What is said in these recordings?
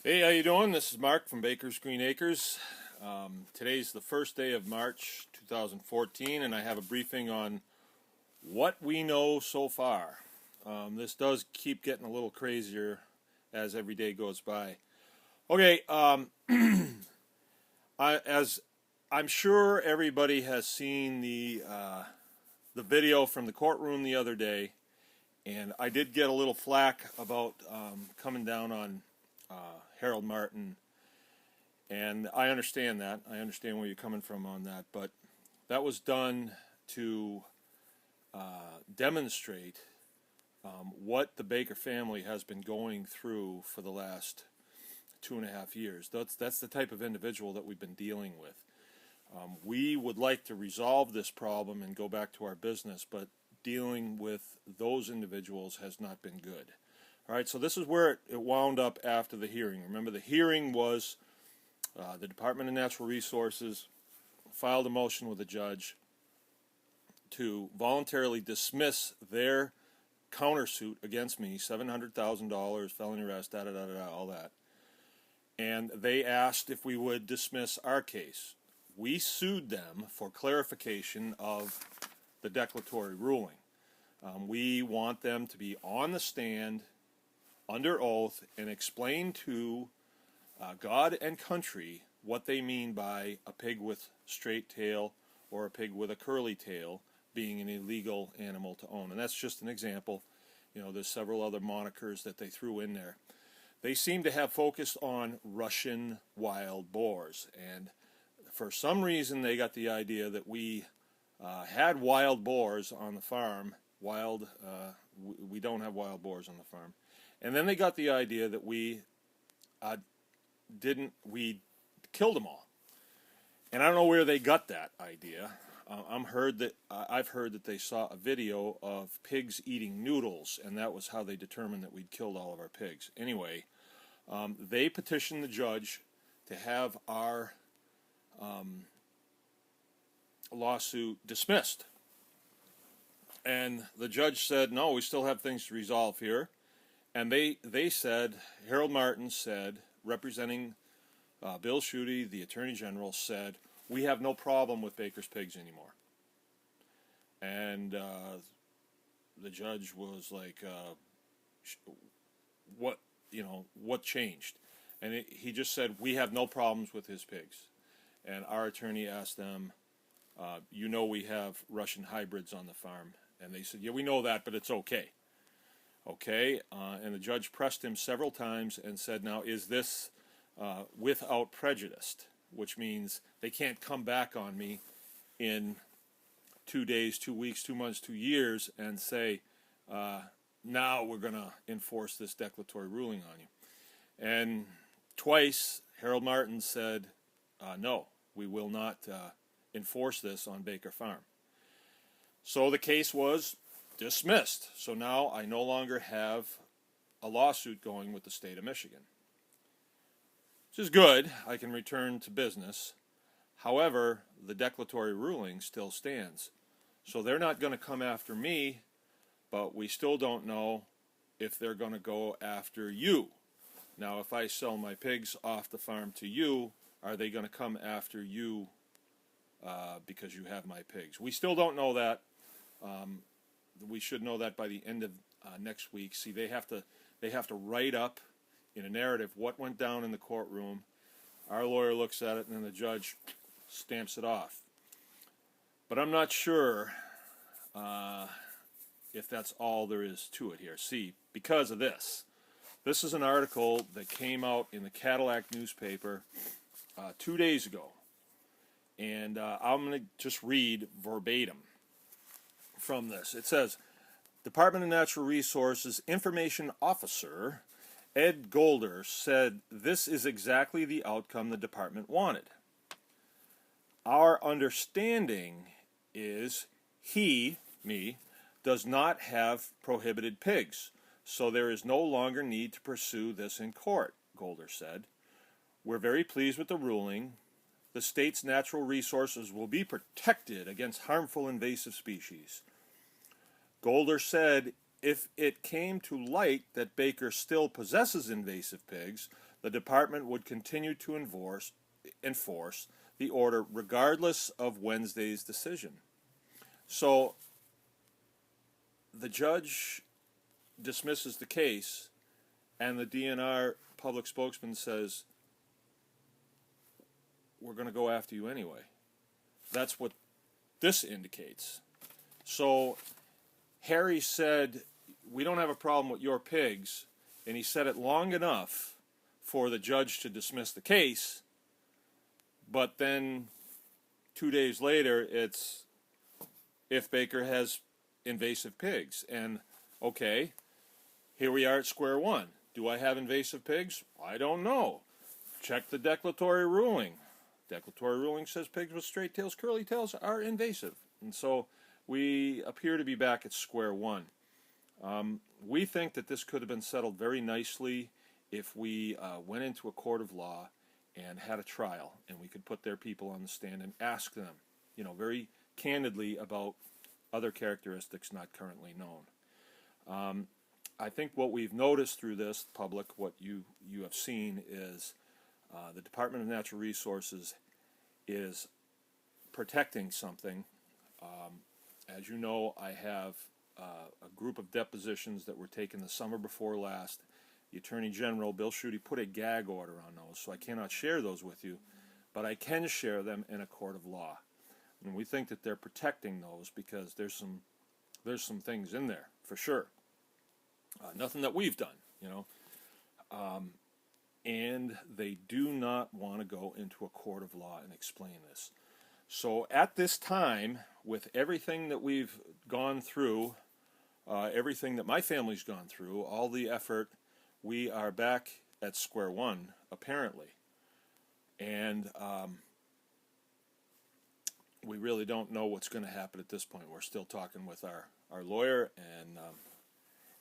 Hey, how you doing? This is Mark from Baker's Green Acres. Today's the first day of March 2014, and I have a briefing on what we know so far. This does keep getting a little crazier as every day goes by. Okay, as I'm sure everybody has seen the video from the courtroom the other day, and I did get a little flack about coming down on Harold Martin, and I understand that. I understand where you're coming from on that, but that was done to demonstrate what the Baker family has been going through for the last 2.5 years. That's the type of individual that we've been dealing with. We would like to resolve this problem and go back to our business, but dealing with those individuals has not been good. All right, so this is where it wound up after the hearing. Remember, the hearing was the Department of Natural Resources filed a motion with the judge to voluntarily dismiss their countersuit against me, $700,000, felony arrest, all that. And they asked if we would dismiss our case. We sued them for clarification of the declaratory ruling. We want them to be on the stand under oath and explain to God and country what they mean by a pig with straight tail or a pig with a curly tail being an illegal animal to own. And that's just an example. You know, there's several other monikers that they threw in there. They seem to have focused on Russian wild boars, and for some reason they got the idea that we had wild boars on the farm. We don't have wild boars on the farm. And then they got the idea that we killed them all. And I don't know where they got that idea. I've heard that they saw a video of pigs eating noodles, and that was how they determined that we'd killed all of our pigs. Anyway, they petitioned the judge to have our lawsuit dismissed. And the judge said, no, we still have things to resolve here. And they said, Harold Martin said, representing Bill Schuette, the Attorney General, said, we have no problem with Baker's pigs anymore. And the judge was like, what changed? And he just said, we have no problems with his pigs. And our attorney asked them, we have Russian hybrids on the farm. And they said, yeah, we know that, but it's okay. Okay, and the judge pressed him several times and said, now, is this without prejudice? Which means they can't come back on me in 2 days, 2 weeks, 2 months, 2 years and say, now we're going to enforce this declaratory ruling on you. And twice, Harold Martin said, no, we will not enforce this on Baker Farm. So the case was dismissed. So now I no longer have a lawsuit going with the state of Michigan, which is good. I can return to business. However, the declaratory ruling still stands. So they're not going to come after me, but we still don't know if they're going to go after you. Now, if I sell my pigs off the farm to you, are they going to come after you because you have my pigs? We still don't know that. We should know that by the end of next week. See, they have to write up in a narrative what went down in the courtroom. Our lawyer looks at it, and then the judge stamps it off. But I'm not sure if that's all there is to it here. See, because of this. This is an article that came out in the Cadillac newspaper 2 days ago. And I'm going to just read verbatim from this. It says, Department of Natural Resources Information Officer Ed Golder said this is exactly the outcome the department wanted. Our understanding is he, me, does not have prohibited pigs, so there is no longer need to pursue this in court, Golder said. We're very pleased with the ruling. The state's natural resources will be protected against harmful invasive species. Golder said if it came to light that Baker still possesses invasive pigs, the department would continue to enforce the order regardless of Wednesday's decision. So the judge dismisses the case, and the DNR public spokesman says, we're going to go after you anyway. That's what this indicates. So Harry said, we don't have a problem with your pigs, and he said it long enough for the judge to dismiss the case, but then 2 days later it's if Baker has invasive pigs. And okay, here we are at square one. Do I have invasive pigs? I don't know. Check the declaratory ruling. Declaratory ruling says pigs with straight tails, curly tails are invasive. And so we appear to be back at square one. We think that this could have been settled very nicely if we went into a court of law and had a trial, and we could put their people on the stand and ask them, very candidly about other characteristics not currently known. I think what we've noticed through this, public, what you have seen is the Department of Natural Resources is protecting something. As you know, I have a group of depositions that were taken the summer before last. The Attorney General, Bill Schuette, put a gag order on those, so I cannot share those with you, but I can share them in a court of law. And we think that they're protecting those because there's some things in there, for sure. Nothing that we've done, and they do not want to go into a court of law and explain this. So at this time, with everything that we've gone through, everything that my family's gone through, all the effort, we are back at square one, apparently. And we really don't know what's going to happen at this point. We're still talking with our lawyer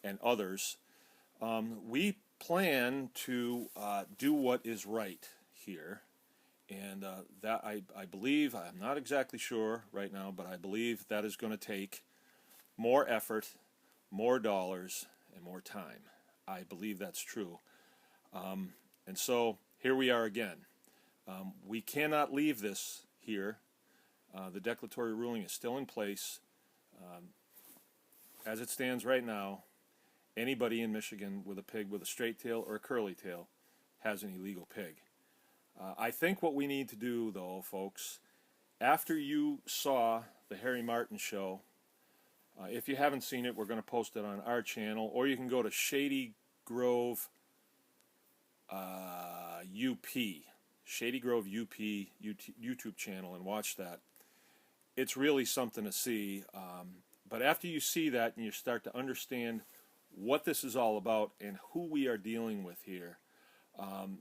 and others. We plan to do what is right here, and that I believe, I'm not exactly sure right now, but I believe that is going to take more effort, more dollars, and more time. I believe that's true. And so here we are again. We cannot leave this here. The declaratory ruling is still in place. As it stands right now, anybody in Michigan with a pig with a straight tail or a curly tail has an illegal pig. I think what we need to do, though, folks, after you saw the Harry Martin show, if you haven't seen it, we're going to post it on our channel, or you can go to Shady Grove UP, Shady Grove UP YouTube channel, and watch that. It's really something to see. But after you see that and you start to understand what this is all about and who we are dealing with here,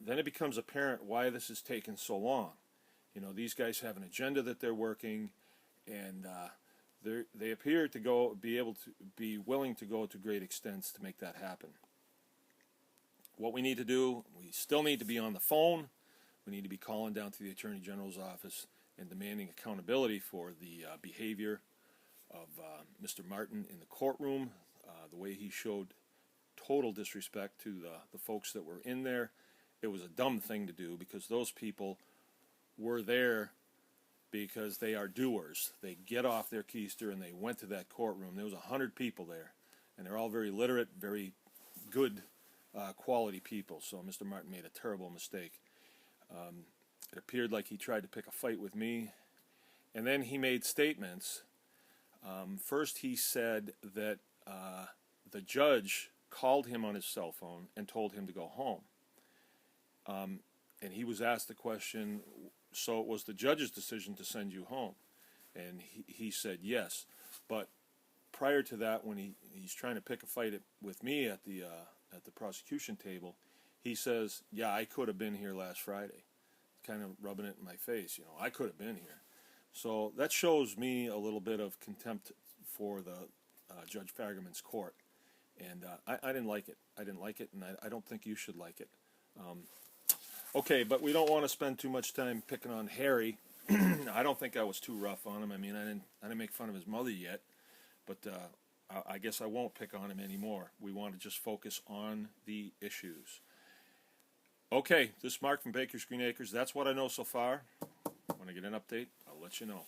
then it becomes apparent why this has taken so long. These guys have an agenda that they're working, and they appear to be willing to go to great extents to make that happen. What we need to do, we still need to be on the phone. We need to be calling down to the Attorney General's office and demanding accountability for the behavior of Mr. Martin in the courtroom, the way he showed total disrespect to the folks that were in there. It was a dumb thing to do because those people were there because they are doers. They get off their keister and they went to that courtroom. There was 100 people there, and they're all very literate, very good quality people. So Mr. Martin made a terrible mistake. It appeared like he tried to pick a fight with me, and then he made statements. First he said that the judge called him on his cell phone and told him to go home. And he was asked the question, so it was the judge's decision to send you home? And he said yes. But prior to that, when he's trying to pick a fight with me at the prosecution table, he says, yeah, I could have been here last Friday. Kind of rubbing it in my face, I could have been here. So that shows me a little bit of contempt for the Judge Fagerman's court. And I didn't like it. I didn't like it, and I don't think you should like it. Okay, but we don't want to spend too much time picking on Harry. I don't think I was too rough on him. I mean, I didn't make fun of his mother yet, but I guess I won't pick on him anymore. We want to just focus on the issues. Okay, this is Mark from Baker's Green Acres. That's what I know so far. When I get an update, I'll let you know.